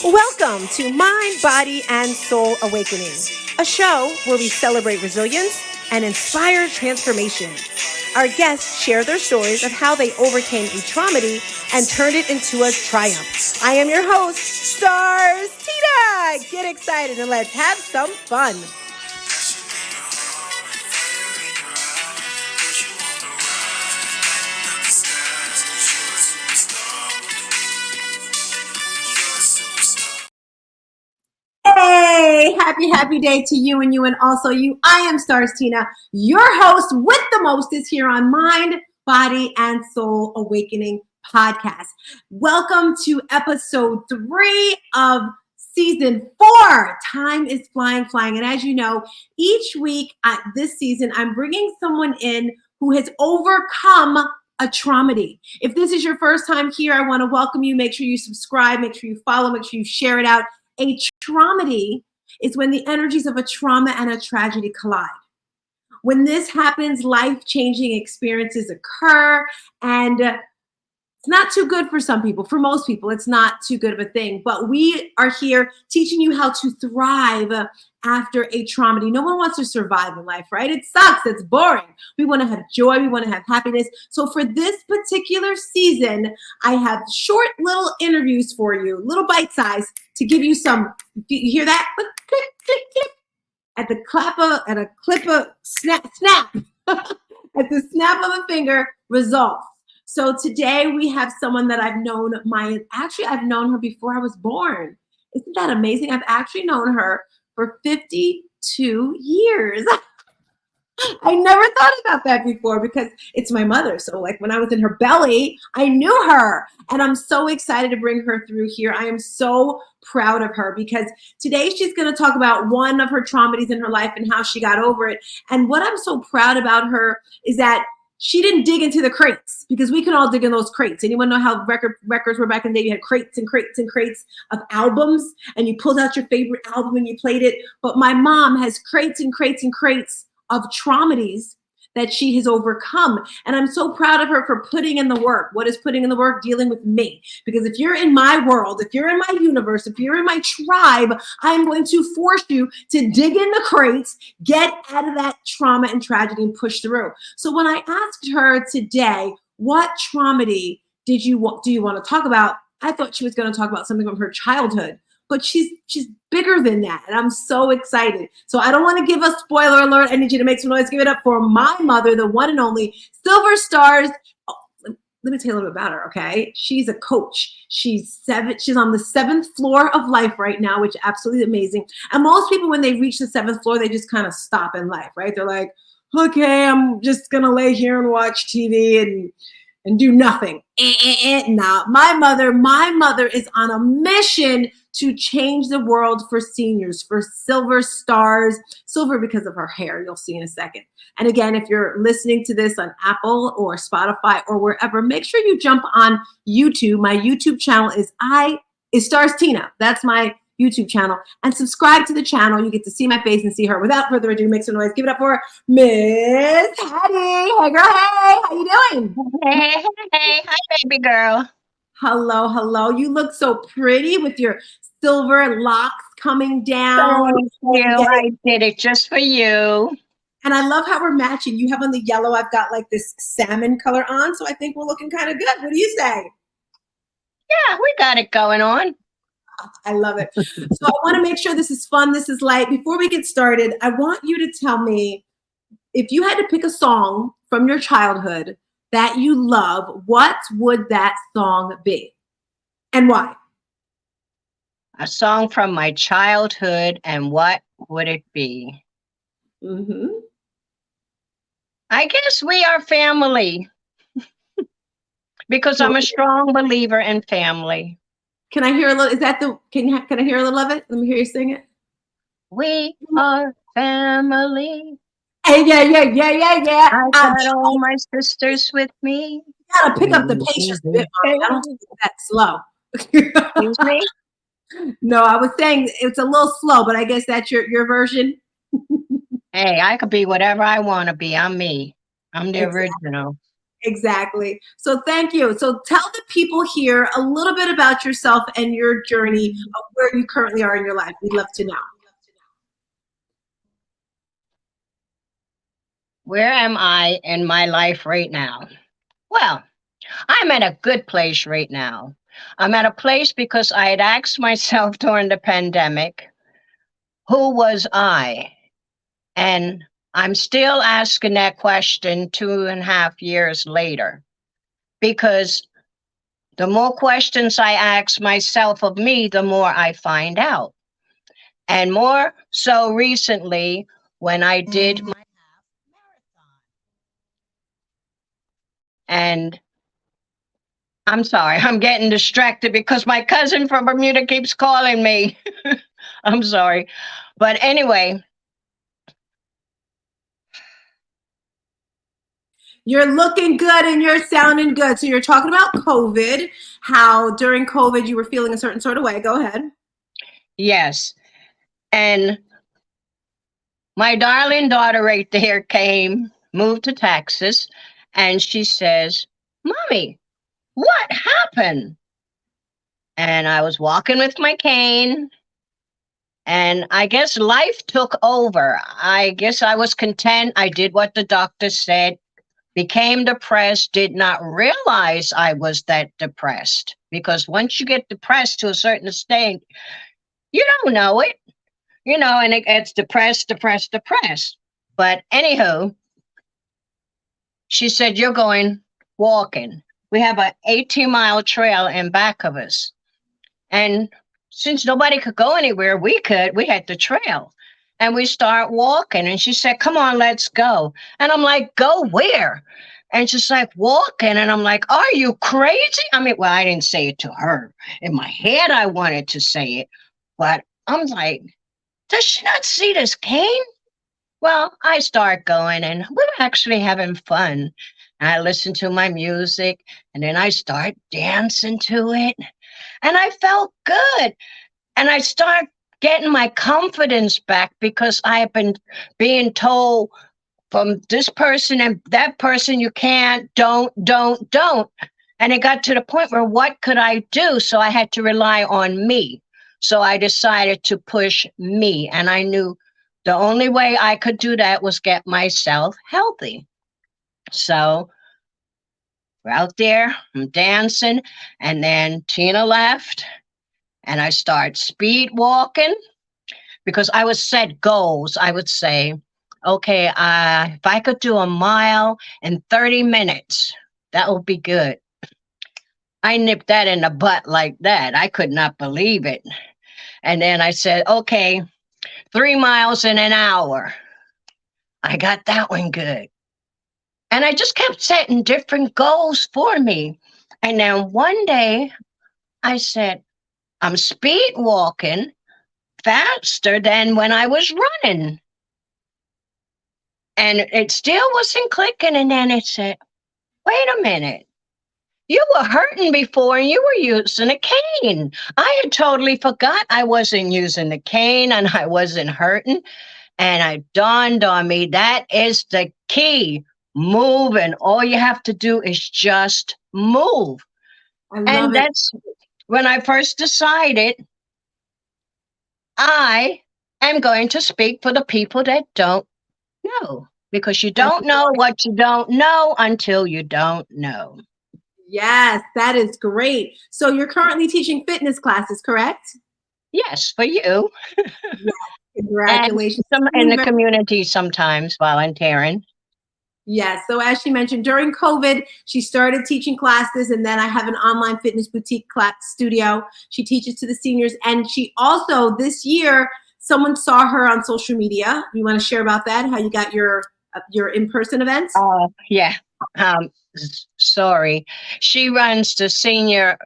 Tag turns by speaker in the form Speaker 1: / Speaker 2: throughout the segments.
Speaker 1: Welcome to Mind, Body, and Soul Awakening, a show where we celebrate resilience and inspire transformation. Our guests share their stories of how they overcame a trauma and turned it into a triumph. I am your host, Stars Tina. Get excited and let's have some fun. Hey, happy day to you and also you. I am Stars Tina, your host with the mostest here on Mind, Body, and Soul Awakening podcast. Welcome to episode 3 of season 4. Time is flying. And as you know, each week this season, I'm bringing someone in who has overcome a trauma. If this is your first time here, I want to welcome you. Make sure you subscribe, make sure you follow, make sure you share it out. A trauma is when the energies of a trauma and a tragedy collide. When this happens, life-changing experiences occur, and it's not too good for some people. For most people, it's not too good of a thing. But we are here teaching you how to thrive after a trauma. No one wants to survive in life, right? It sucks. It's boring. We want to have joy. We want to have happiness. So for this particular season, I have short little interviews for you, little bite size, to give you some. You hear that? Click, click, click. At the snap. At the snap of a finger, results. So today we have someone that I've known I've known her before I was born. Isn't that amazing? I've actually known her for 52 years. I never thought about that before because it's my mother. So like when I was in her belly, I knew her. And I'm so excited to bring her through here. I am so proud of her because today she's going to talk about one of her traumas in her life and how she got over it. And what I'm so proud about her is that she didn't dig into the crates because we can all dig in those crates. Anyone know how records were back in the day? You had crates and crates and crates of albums and you pulled out your favorite album and you played it. But my mom has crates and crates and crates of traumas that she has overcome. And I'm so proud of her for putting in the work. What is putting in the work? Dealing with me. Because if you're in my world, if you're in my universe, if you're in my tribe, I'm going to force you to dig in the crates, get out of that trauma and tragedy and push through. So when I asked her today, what trauma do you want to talk about? I thought she was going to talk about something from her childhood. But she's bigger than that, and I'm so excited. So I don't want to give a spoiler alert. I need you to make some noise. Give it up for my mother, the one and only Silver Stars. Oh, let me tell you a little bit about her, okay? She's a coach. She's on the 7th floor of life right now, which is absolutely amazing. And most people, when they reach the 7th floor, they just kind of stop in life, right? They're like, okay, I'm just going to lay here and watch TV and do nothing. Nah, my mother is on a mission to change the world for seniors, for Silver Stars. Silver because of her hair, you'll see in a second. And again, if you're listening to this on Apple or Spotify or wherever, make sure you jump on YouTube. My YouTube channel is Stars Tina. That's my YouTube channel. And subscribe to the channel. You get to see my face and see her. Without further ado, make some noise. Give it up for Miss Hatty. Hey, girl. Hey, how you doing?
Speaker 2: Hey. Hi, baby girl.
Speaker 1: Hello. You look so pretty with your silver locks coming down.
Speaker 2: Thank you. I did it just for you.
Speaker 1: And I love how we're matching. You have on the yellow. I've got like this salmon color on. So I think we're looking kind of good. What do you say?
Speaker 2: Yeah, we got it going on.
Speaker 1: I love it. So I want to make sure this is fun. This is light. Before we get started, I want you to tell me if you had to pick a song from your childhood that you love, what would that song be? And why?
Speaker 2: A song from my childhood, and what would it be?
Speaker 1: Mm-hmm.
Speaker 2: I guess We Are Family. Because I'm a strong believer in family.
Speaker 1: Can I hear a little? Is that can I hear a little of it? Let me hear you sing it.
Speaker 2: We are family.
Speaker 1: Hey, yeah.
Speaker 2: I got all my sisters with me.
Speaker 1: You gotta pick up the pace a bit, Mommy. I don't think it's that slow.
Speaker 2: Excuse me?
Speaker 1: No, I was saying it's a little slow, but I guess that's your version.
Speaker 2: Hey, I could be whatever I want to be. I'm me. I'm the original.
Speaker 1: Exactly. So thank you. So tell the people here a little bit about yourself and your journey of where you currently are in your life. We'd love to know.
Speaker 2: Where am I in my life right now? Well, I'm at a good place right now. I'm at a place because I had asked myself during the pandemic, who was I? And I'm still asking that question 2.5 years later because the more questions I ask myself of me, the more I find out. And more so recently when I did my marathon. And I'm sorry, I'm getting distracted because my cousin from Bermuda keeps calling me. I'm sorry. But anyway,
Speaker 1: You're looking good and you're sounding good. So you're talking about COVID, how during COVID you were feeling a certain sort of way. Go ahead.
Speaker 2: yes. And my darling daughter right there came, moved to Texas, and she says, Mommy, what happened? And I was walking with my cane, and I guess life took over. I guess I was content. I did what the doctor said, became depressed, did not realize I was that depressed. Because once you get depressed to a certain state, you don't know it, and it gets depressed, depressed, depressed. But anywho, she said, You're going walking. We have an 18-mile trail in back of us. And since nobody could go anywhere, we could. We had the trail. And we start walking. And she said, Come on, let's go. And I'm like, Go where? And she's like, Walking. And I'm like, Are you crazy? I mean, well, I didn't say it to her. In my head, I wanted to say it. But I'm like, Does she not see this cane? Well, I start going and we're actually having fun. I listen to my music and then I start dancing to it. And I felt good. And I start getting my confidence back because I have been being told from this person and that person, you can't, don't. And it got to the point where what could I do? So I had to rely on me. So I decided to push me. And I knew the only way I could do that was get myself healthy. So we're out there, I'm dancing. And then Tina left and I start speed walking because I would set goals. I would say, okay, if I could do a mile in 30 minutes, that would be good. I nipped that in the butt like that. I could not believe it. And then I said, okay, 3 miles in an hour. I got that one good. And I just kept setting different goals for me. And then one day I said, I'm speed walking faster than when I was running. And it still wasn't clicking. And then it said, wait a minute. You were hurting before and you were using a cane. I had totally forgot I wasn't using the cane and I wasn't hurting. And it dawned on me that is the key. Move. And all you have to do is just move.
Speaker 1: I love
Speaker 2: And
Speaker 1: it.
Speaker 2: that's when I first decided I am going to speak for the people that don't know. Because you
Speaker 1: I
Speaker 2: don't know what you don't know until you don't know.
Speaker 1: Yes, that is great. So you're currently teaching fitness classes, correct?
Speaker 2: Yes, for you.
Speaker 1: Yes.
Speaker 2: And
Speaker 1: Congratulations.
Speaker 2: some in the community sometimes volunteering.
Speaker 1: Yes. So as she mentioned, during COVID, she started teaching classes, and then I have an online fitness boutique class studio. She teaches to the seniors, and she also this year someone saw her on social media. You want to share about that? How you got your in-person events?
Speaker 2: Yeah. Sorry. She runs the senior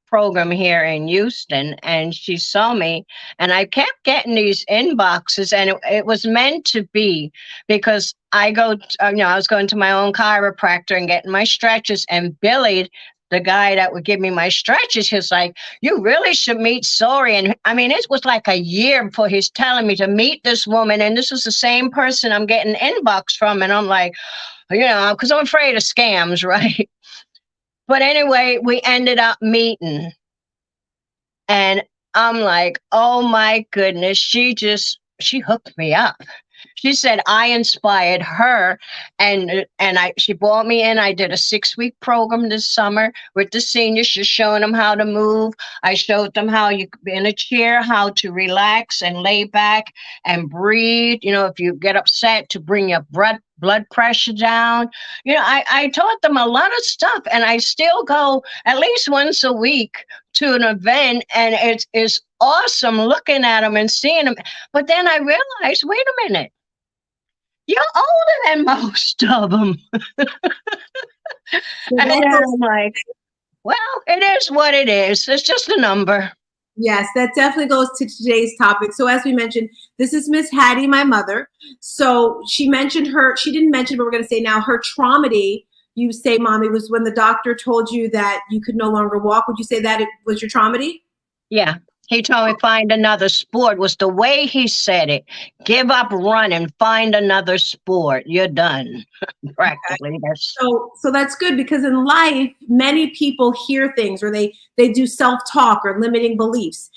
Speaker 2: program here in Houston, and she saw me, and I kept getting these inboxes, and it was meant to be because I was going to my own chiropractor and getting my stretches, and Billy, the guy that would give me my stretches, he was like, you really should meet Sori. And I mean, it was like a year before he's telling me to meet this woman. And this is the same person I'm getting inbox from. And I'm like, because I'm afraid of scams, right? But anyway, we ended up meeting. And I'm like, oh my goodness, she hooked me up. She said I inspired her, and she brought me in. I did a 6-week program this summer with the seniors, just showing them how to move. I showed them how you could be in a chair, how to relax and lay back and breathe. If you get upset, to bring your blood pressure down. I taught them a lot of stuff, and I still go at least once a week to an event, and it's awesome looking at them and seeing them. But then I realized, wait a minute, you're older than most of them.
Speaker 1: So
Speaker 2: And
Speaker 1: that
Speaker 2: then
Speaker 1: goes,
Speaker 2: I'm like, well, it is what it is. It's just a number.
Speaker 1: yes, that definitely goes to today's topic. So as we mentioned, this is Miss Hatty, my mother. So she didn't mention, but we're going to say now, her traumedy, you say, Mommy, was when the doctor told you that you could no longer walk. Would you say that it was your traumedy?
Speaker 2: Yeah. He told me find another sport, was the way he said it. Give up running, find another sport. You're done. Practically. That's
Speaker 1: So that's good, because in life, many people hear things, or they do self-talk or limiting beliefs.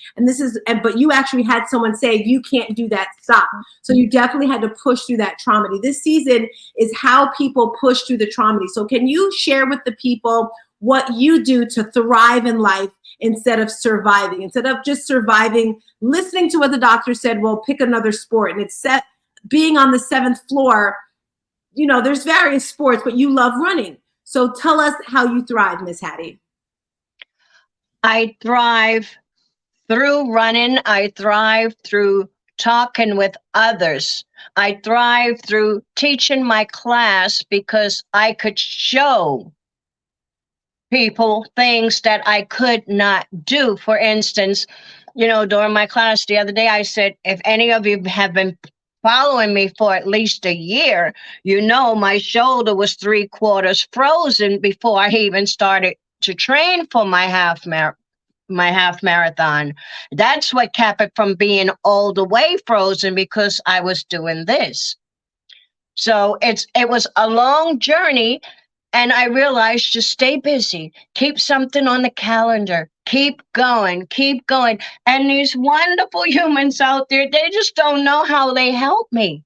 Speaker 1: But you actually had someone say, you can't do that, stop. So you definitely had to push through that traumedy. This season is how people push through the traumedy. So can you share with the people what you do to thrive in life instead of surviving, instead of just surviving, listening to what the doctor said, well, pick another sport. And being on the 7th floor, there's various sports, but you love running. So tell us how you thrive, Miss Hatty.
Speaker 2: I thrive through running. I thrive through talking with others. I thrive through teaching my class because I could show people things that I could not do. For instance, during my class the other day, I said, if any of you have been following me for at least a year, my shoulder was 3/4 frozen before I even started to train for my half marathon. That's what kept it from being all the way frozen, because I was doing this. So it was a long journey. And I realized, just stay busy, keep something on the calendar, keep going, keep going. And these wonderful humans out there, they just don't know how they help me.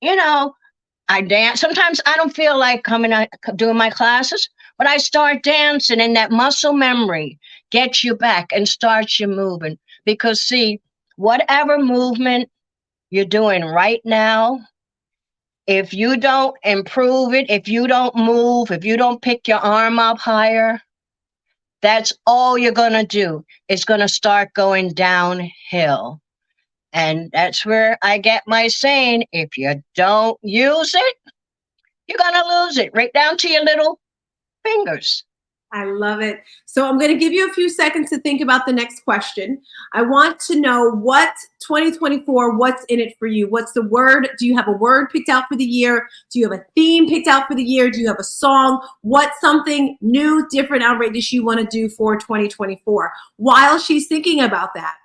Speaker 2: I dance. Sometimes I don't feel like coming out doing my classes, but I start dancing, and that muscle memory gets you back and starts you moving. Because see, whatever movement you're doing right now, if you don't improve it, if you don't move, if you don't pick your arm up higher, that's all you're going to do. It's going to start going downhill. And that's where I get my saying, if you don't use it, you're going to lose it right down to your little fingers.
Speaker 1: I love it. So I'm going to give you a few seconds to think about the next question. I want to know, what 2024, what's in it for you? What's the word? Do you have a word picked out for the year? Do you have a theme picked out for the year? Do you have a song? What's something new, different, outrageous you want to do for 2024? While she's thinking about that,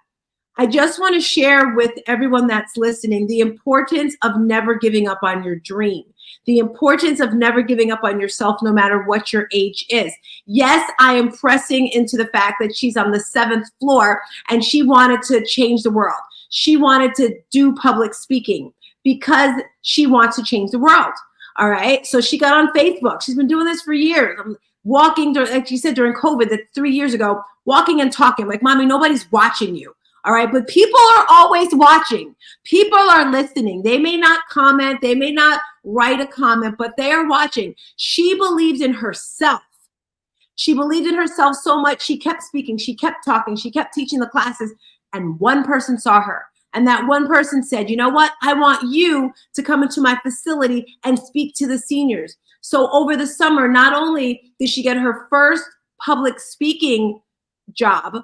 Speaker 1: I just want to share with everyone that's listening the importance of never giving up on your dream, the importance of never giving up on yourself, no matter what your age is. Yes, I am pressing into the fact that she's on the 7th floor and she wanted to change the world. She wanted to do public speaking because she wants to change the world. All right. So she got on Facebook. She's been doing this for years. I'm walking, like she said, during COVID, that 3 years ago, walking and talking like, Mommy, nobody's watching you. All right. But people are always watching. People are listening. They may not comment. They may not write a comment, but they are watching. She believed in herself. She believed in herself so much. She kept speaking. She kept talking. She kept teaching the classes. And one person saw her. And that one person said, you know what? I want you to come into my facility and speak to the seniors. So over the summer, not only did she get her first public speaking job,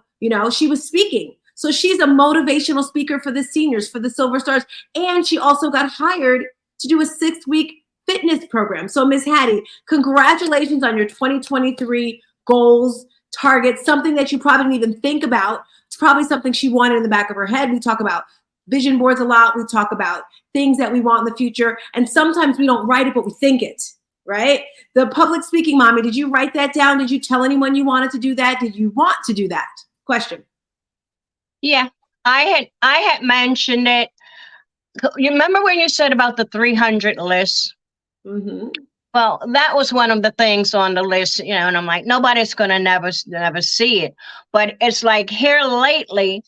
Speaker 1: she was speaking. So she's a motivational speaker for the seniors, for the Silver Stars. And she also got hired to do a 6-week fitness program. So Miss Hatty, congratulations on your 2023 goals, targets, something that you probably didn't even think about. It's probably something she wanted in the back of her head. We talk about vision boards a lot. We talk about things that we want in the future. And sometimes we don't write it, but we think it, right? The public speaking, mommy, did you write that down? Did you tell anyone you wanted to do that? Did you want to do that? Question.
Speaker 2: Yeah, I had mentioned it. You remember when you said about the 300 lists?
Speaker 1: Mm-hmm.
Speaker 2: Well, that was one of the things on the list, and I'm like, nobody's gonna never see it. But it's like here lately,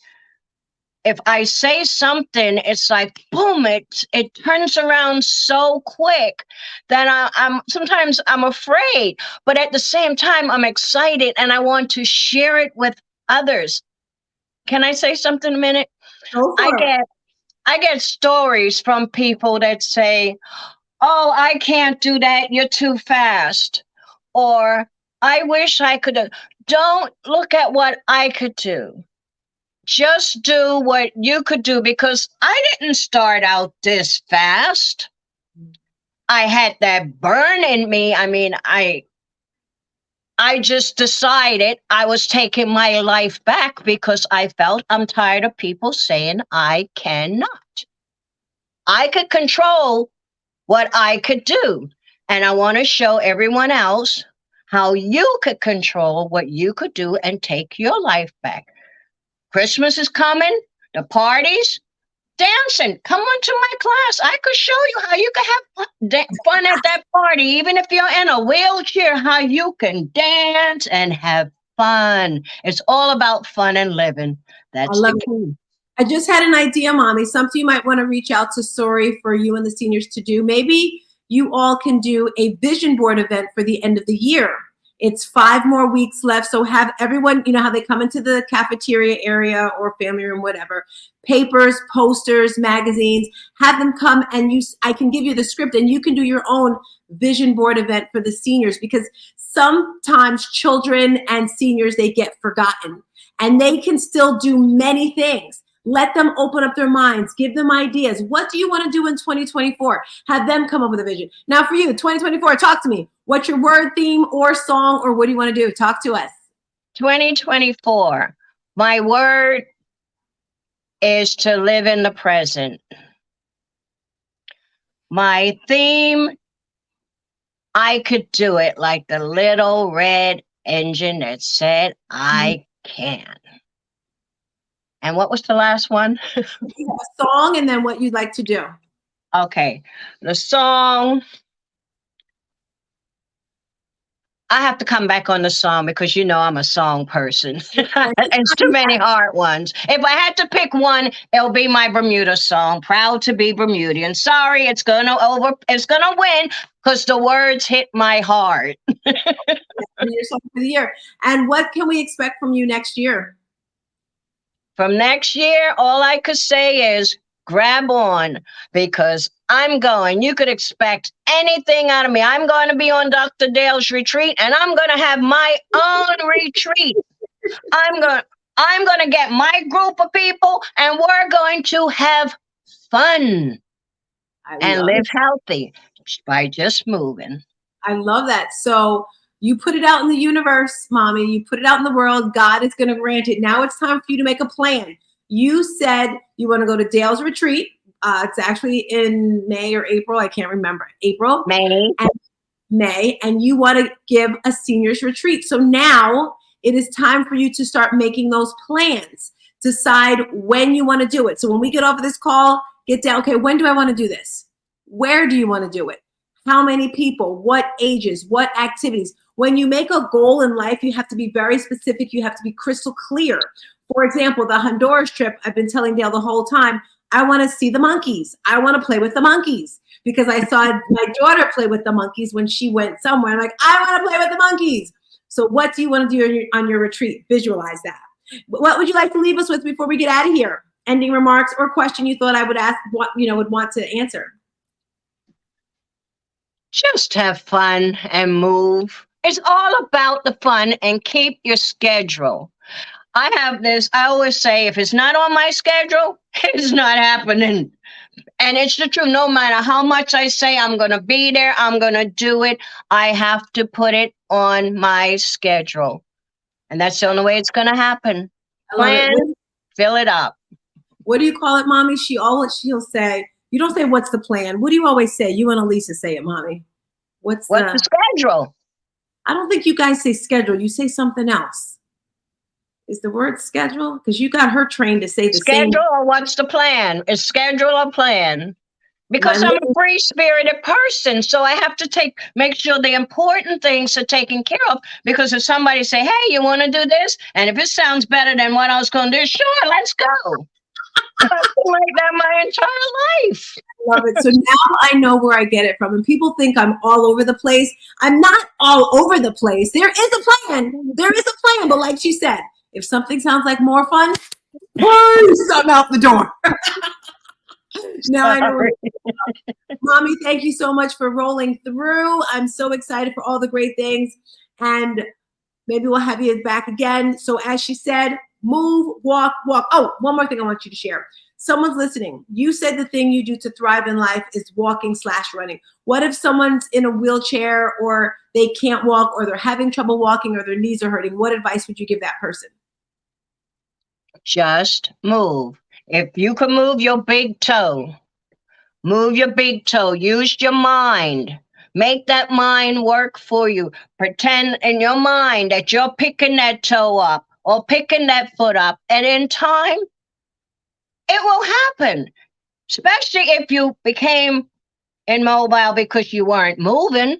Speaker 2: if I say something, it's like boom, it turns around so quick that I'm sometimes I'm afraid, but at the same time I'm excited and I want to share it with others. Can I say something a minute?
Speaker 1: Go
Speaker 2: I
Speaker 1: for it.
Speaker 2: get I get stories from people that say, "Oh, I can't do that. You're too fast," or "I wish I could." Don't look at what I could do. Just do what you could do because I didn't start out this fast. I had that burn in me. I mean, I just decided I was taking my life back because I felt I'm tired of people saying I cannot. I could control what I could do. And I want to show everyone else how you could control what you could do and take your life back. Christmas is coming, the parties, dancing. Come on to my class. I could show you how you can have fun at that party, even if you're in a wheelchair, how you can dance and have fun. It's all about fun and living.
Speaker 1: I
Speaker 2: That's the
Speaker 1: love it.
Speaker 2: key.
Speaker 1: I just had an idea, mommy. Something you might want to reach out to Sorry for you and the seniors to do. Maybe you all can do a vision board event for the end of the year. It's 5 more weeks left. So have everyone, how they come into the cafeteria area or family room, whatever, papers, posters, magazines, have them come and I can give you the script and you can do your own vision board event for the seniors because sometimes children and seniors, they get forgotten and they can still do many things. Let them open up their minds, give them ideas. What do you want to do in 2024? Have them come up with a vision. Now for you, 2024, talk to me. What's your word, theme, or song, or what do you want to do? Talk to us.
Speaker 2: 2024. My word is to live in the present. My theme, I could do it like the little red engine that said I can. And what was the last one?
Speaker 1: A song and then what you'd like to do.
Speaker 2: Okay. The song, I have to come back on the song because I'm a song person. It's too many hard ones. If I had to pick one, it'll be my Bermuda song, Proud to be Bermudian. Sorry, it's gonna win because the words hit my heart.
Speaker 1: Your song for the year. And what can we expect from you next year?
Speaker 2: From next year, all I could say is grab on because I'm going. You could expect anything out of me. I'm going to be on Dr. Dale's retreat and I'm going to have my own retreat. I'm going to get my group of people and we're going to have fun and live healthy by just moving.
Speaker 1: I love that. So you put it out in the universe, mommy. You put it out in the world. God is going to grant it. Now it's time for you to make a plan. You said you want to go to Dale's retreat. It's actually in May or April. I can't remember. April. May. And you want to give a seniors retreat. So now it is time for you to start making those plans. Decide when you want to do it. So when we get off of this call, get down. Okay, when do I want to do this? Where do you want to do it? How many people? What ages? What activities? When you make a goal in life, you have to be very specific. You have to be crystal clear. For example, the Honduras trip, I've been telling Dale the whole time, I want to see the monkeys. I want to play with the monkeys because I saw my daughter play with the monkeys when she went somewhere. I'm like, I want to play with the monkeys. So what do you want to do on your retreat? Visualize that. What would you like to leave us with before we get out of here? Ending remarks or question you thought I would ask, would want to answer?
Speaker 2: Just have fun and move. It's all about the fun and keep your schedule. I always say, if it's not on my schedule, it's not happening. And it's the truth. No matter how much I say I'm going to be there, I'm going to do it, I have to put it on my schedule. And that's the only way it's going to happen. Plan, fill it up.
Speaker 1: what do you call it, mommy? She'll say, you don't say, what's the plan? What do you always say? You and Elisa say it, mommy. What's
Speaker 2: What's the schedule?
Speaker 1: I don't think you guys say schedule. You say something else. Is the word schedule? Because you got her trained to say the
Speaker 2: Schedule
Speaker 1: same.
Speaker 2: or what's the plan? Is schedule or plan? Because I'm a free spirited person, so I have to make sure the important things are taken care of. Because if somebody say, "Hey, you want to do this?" and if it sounds better than what I was going to do, sure, let's go. I've been like that my entire life.
Speaker 1: Love it. So now I know where I get it from. And people think I'm all over the place. I'm not all over the place. There is a plan. There is a plan. But like she said, if something sounds like more fun, please, I'm out the door. Now I know. Mommy, thank you so much for rolling through. I'm so excited for all the great things. And maybe we'll have you back again. So as she said, move, walk, walk. Oh, one more thing I want you to share. Someone's listening. You said the thing you do to thrive in life is walking/running. What if someone's in a wheelchair or they can't walk or they're having trouble walking or their knees are hurting? What advice would you give that person?
Speaker 2: Just move. If you can move your big toe, move your big toe. Use your mind. Make that mind work for you. Pretend in your mind that you're picking that toe up or picking that foot up. And in time, it will happen. Especially if you became immobile because you weren't moving.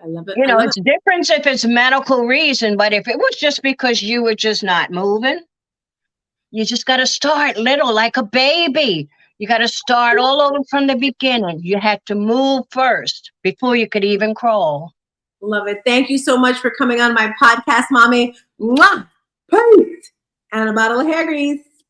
Speaker 1: I love it.
Speaker 2: It's different if it's medical reason, but if it was just because you were just not moving, you just got to start little, like a baby. You got to start all over from the beginning. You had to move first before you could even crawl.
Speaker 1: Love it. Thank you so much for coming on my podcast, Mommy. Mwah! Peace. And a bottle of hair grease.